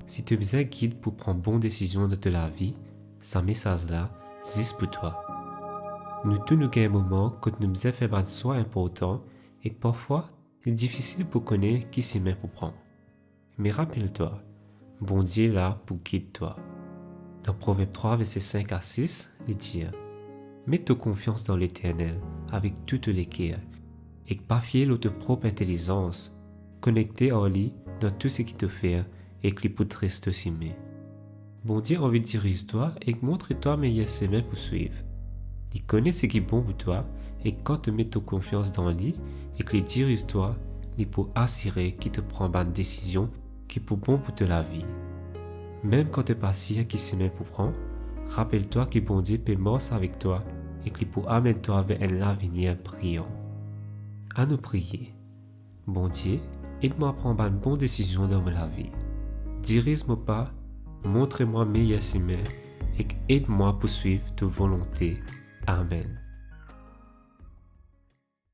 Si tu as besoin de guide pour prendre bonne décision de la vie, ce message-là, c'est pour toi. Nous tous nous avons un moment quand nous avons fait un choix important et que parfois, il est difficile pour connaître qui s'y met pour prendre. Mais rappelle-toi, bon Dieu est là pour guider toi. Dans Proverbe 3, versets 5 à 6, il dit « Mets ta confiance dans l'Éternel avec toutes les cœurs et pas fier de ta propre intelligence, connecté en lui dans tout ce qui te fait et que les poutres te s'aimer. Bon Dieu a envie de diriger toi et montre-toi meilleur chemin pour suivre. Il connaît ce qui est bon pour toi et quand tu mets ta confiance dans lui et que les dirige toi, il peut assurer qu'il te prend une décision qui est pour bon pour te la vie. Même quand tu n'es pas sûr qui s'y met pour prendre, rappelle-toi que bon Dieu peut marcher avec toi et qu'il peut amener toi vers un avenir brillant. À nous prier. Bon Dieu, aide-moi à prendre une bonne décision dans ma vie. Dirige-moi pas, montre-moi meilleur chemin et aide-moi à poursuivre ta volonté. Amen.